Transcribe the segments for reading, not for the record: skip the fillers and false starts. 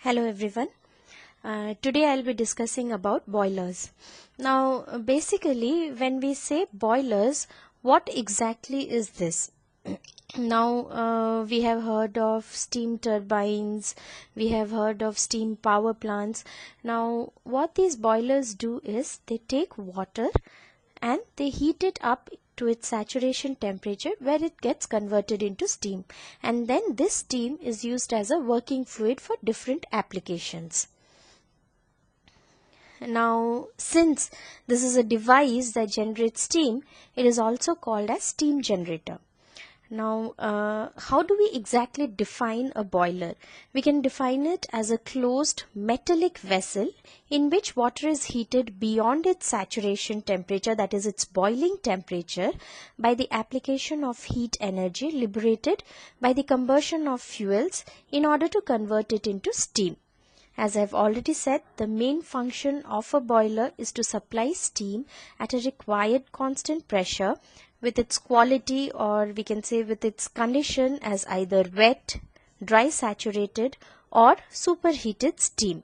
Hello everyone. Today I'll be discussing about boilers. Now basically when we say boilers, what exactly is this? Now we have heard of steam turbines, we have heard of steam power plants. Now what these boilers do is they take water and they heat it up to its saturation temperature where it gets converted into steam, and then this steam is used as a working fluid for different applications. Now since this is a device that generates steam, it is also called as steam generator. Now, how do we exactly define a boiler? We can define it as a closed metallic vessel in which water is heated beyond its saturation temperature, that is its boiling temperature, by the application of heat energy liberated by the combustion of fuels in order to convert it into steam. As I have already said, the main function of a boiler is to supply steam at a required constant pressure with its quality, or we can say with its condition, as either wet, dry saturated or superheated steam.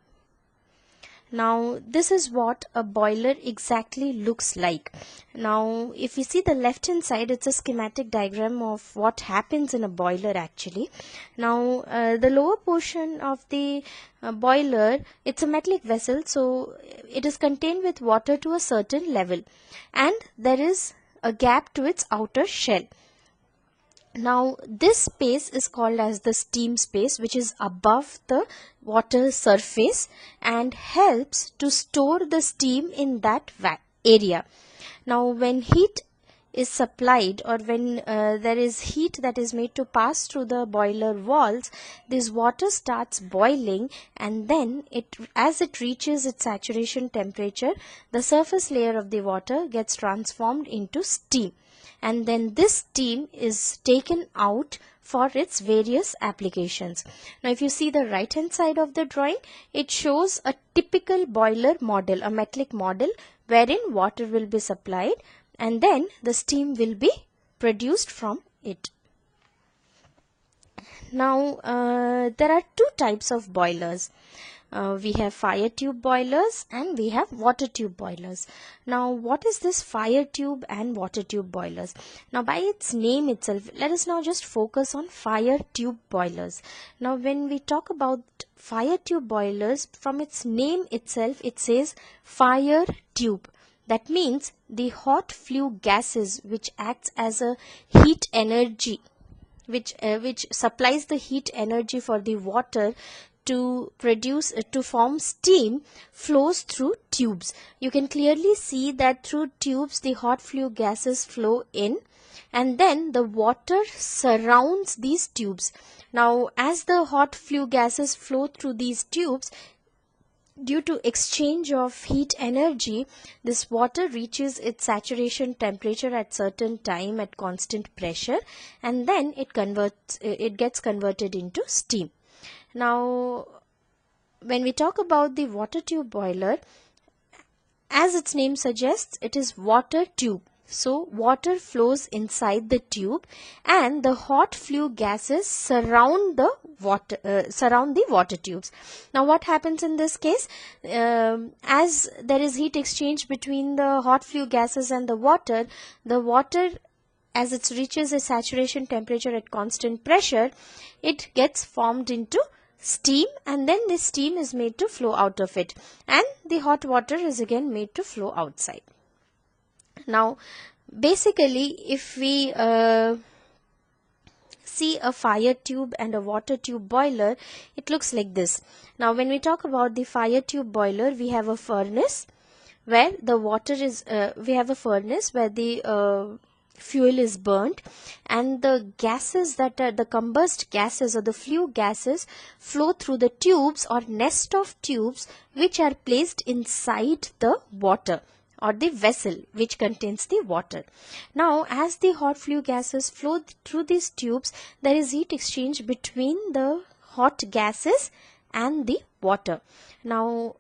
Now this is what a boiler exactly looks like. Now if you see the left hand side, it's a schematic diagram of what happens in a boiler actually. Now the lower portion of the boiler, it's a metallic vessel, so it is contained with water to a certain level, and there is a gap to its outer shell. Now this space is called as the steam space, which is above the water surface and helps to store the steam in that area. Now when heat is supplied, or when there is heat that is made to pass through the boiler walls, this water starts boiling, and then as it reaches its saturation temperature, the surface layer of the water gets transformed into steam, and then this steam is taken out for its various applications. Now if you see the right hand side of the drawing, it shows a typical boiler model, a metallic model wherein water will be supplied and then the steam will be produced from it. Now there are two types of boilers. We have fire tube boilers and we have water tube boilers. Now what is this fire tube and water tube boilers? Now by its name itself, let us now just focus on fire tube boilers. Now when we talk about fire tube boilers, from its name itself it says fire tube. That means the hot flue gases which acts as a heat energy, which supplies the heat energy for the water to form steam, flows through tubes. You can clearly see that through tubes the hot flue gases flow in, and then the water surrounds these tubes. Now as the hot flue gases flow through these tubes, due to exchange of heat energy, this water reaches its saturation temperature at certain time at constant pressure, and then it gets converted into steam. Now when we talk about the water tube boiler, as its name suggests, it is water tube. So water flows inside the tube and the hot flue gases surround the water tubes. Now what happens in this case? As there is heat exchange between the hot flue gases and the water as it reaches a saturation temperature at constant pressure, it gets formed into steam, and then this steam is made to flow out of it, and the hot water is again made to flow outside. Now basically if we see a fire tube and a water tube boiler, it looks like this. Now when we talk about the fire tube boiler, we have a furnace where the water is fuel is burnt, and the gases that are the combust gases or the flue gases flow through the tubes or nest of tubes which are placed inside the water or the vessel which contains the water. Now as the hot flue gases flow through these tubes, there is heat exchange between the hot gases and the water. Now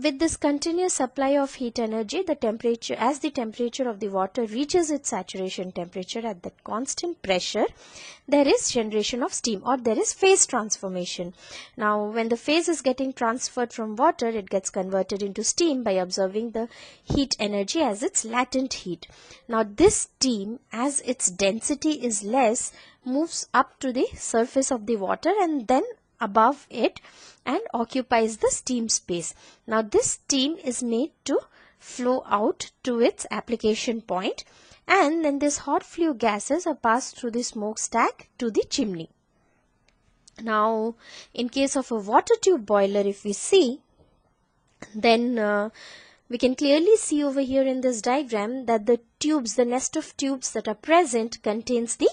with this continuous supply of heat energy, the temperature, as the temperature of the water reaches its saturation temperature at that constant pressure, there is generation of steam, or there is phase transformation. Now when the phase is getting transferred from water, it gets converted into steam by absorbing the heat energy as its latent heat. Now this steam, as its density is less, moves up to the surface of the water and then above it and occupies the steam space. Now this steam is made to flow out to its application point, and then these hot flue gases are passed through the smokestack to the chimney. Now in case of a water tube boiler, if we see, then we can clearly see over here in this diagram that the tubes, the nest of tubes that are present, contains the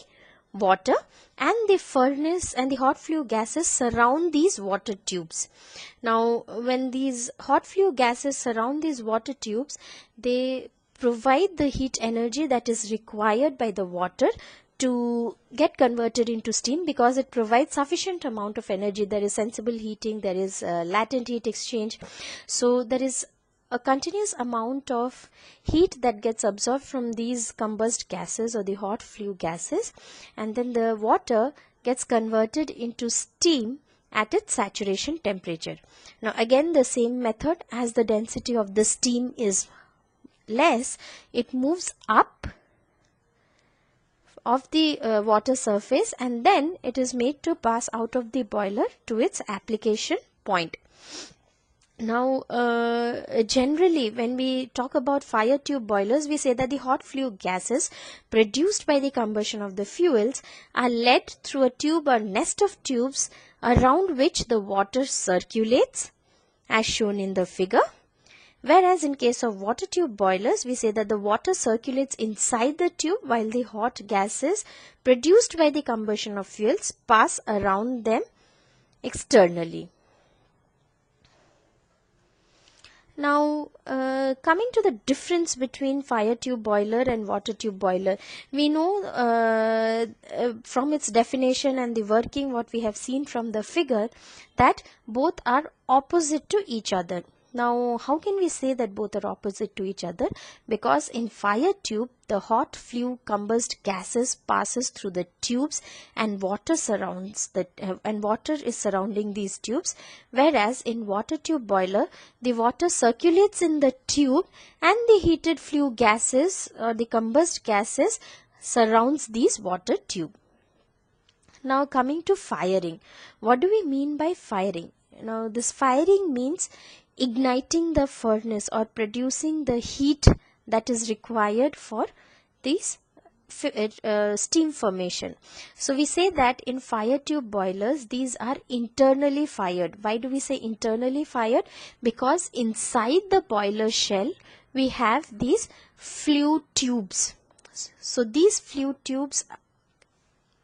water, and the furnace and the hot flue gases surround these water tubes. Now when these hot flue gases surround these water tubes, they provide the heat energy that is required by the water to get converted into steam, because it provides sufficient amount of energy. There is sensible heating, there is latent heat exchange, so there is a continuous amount of heat that gets absorbed from these combust gases or the hot flue gases, and then the water gets converted into steam at its saturation temperature. Now again the same method, as the density of the steam is less, it moves up of the water surface, and then it is made to pass out of the boiler to its application point. Now generally when we talk about fire tube boilers, we say that the hot flue gases produced by the combustion of the fuels are led through a tube or nest of tubes around which the water circulates, as shown in the figure. Whereas in case of water tube boilers, we say that the water circulates inside the tube while the hot gases produced by the combustion of fuels pass around them externally. Now coming to the difference between fire tube boiler and water tube boiler, we know from its definition and the working, what we have seen from the figure, that both are opposite to each other. Now how can we say that both are opposite to each other? Because in fire tube, the hot flue combust gases passes through the tubes and water surrounds and water is surrounding these tubes, whereas in water tube boiler, the water circulates in the tube and the heated flue gases or the combust gases surrounds these water tube. Now coming to firing, what do we mean by firing? Now this firing means igniting the furnace or producing the heat that is required for this steam formation. So we say that in fire tube boilers, these are internally fired. Why do we say internally fired? Because inside the boiler shell we have these flue tubes. So these flue tubes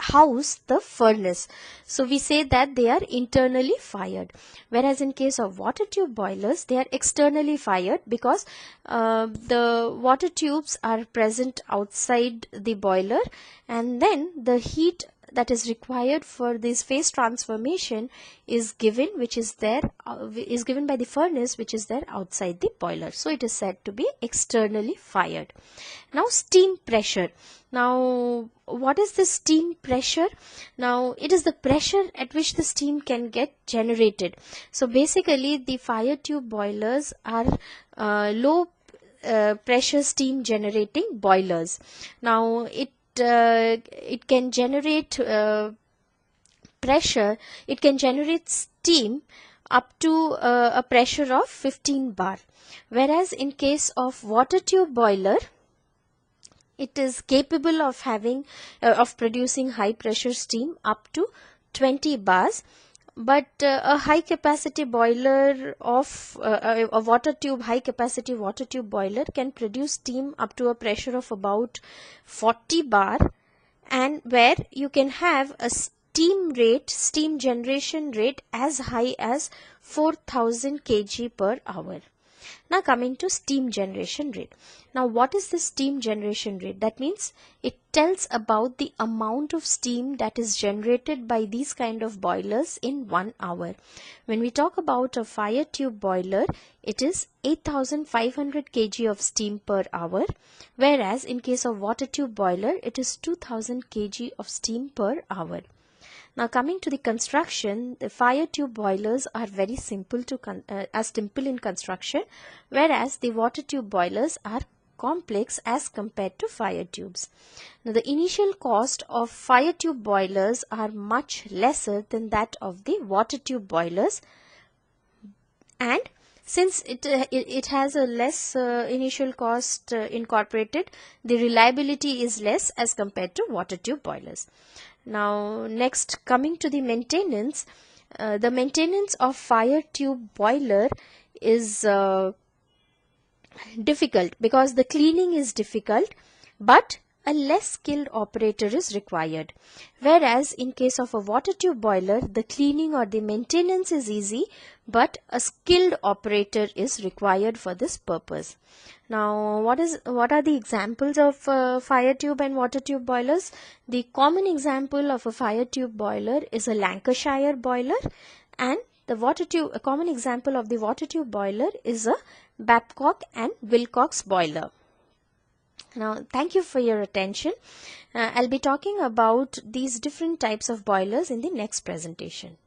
house the furnace, so we say that they are internally fired. Whereas in case of water tube boilers, they are externally fired, because the water tubes are present outside the boiler, and then the heat that is required for this phase transformation is given, which is there is given by the furnace, which is there outside the boiler. So it is said to be externally fired. Now steam pressure. Now what is the steam pressure? Now it is the pressure at which the steam can get generated. So basically the fire tube boilers are low pressure steam generating boilers. Now it can generate pressure, it can generate steam up to a pressure of 15 bar. Whereas in case of water tube boiler, it is capable of having of producing high pressure steam up to 20 bars. But a high capacity boiler of a water tube, high capacity water tube boiler can produce steam up to a pressure of about 40 bar, and where you can have a steam generation rate as high as 4000 kg per hour. Now coming to steam generation rate. Now what is the steam generation rate? That means it tells about the amount of steam that is generated by these kind of boilers in 1 hour. When we talk about a fire tube boiler, it is 8500 kg of steam per hour, whereas in case of water tube boiler, it is 2000 kg of steam per hour. Now coming to the construction, the fire tube boilers are very simple in construction, whereas the water tube boilers are complex as compared to fire tubes. Now the initial cost of fire tube boilers are much lesser than that of the water tube boilers, and since it has a less initial cost incorporated, the reliability is less as compared to water tube boilers. Now next, coming to the maintenance of fire tube boiler is difficult because the cleaning is difficult, but a less skilled operator is required. Whereas in case of a water tube boiler, the cleaning or the maintenance is easy, but a skilled operator is required for this purpose. Now what are the examples of fire tube and water tube boilers? The common example of a fire tube boiler is a Lancashire boiler, and a common example of the water tube boiler is a Babcock and Wilcox boiler. Now, thank you for your attention. I'll be talking about these different types of boilers in the next presentation.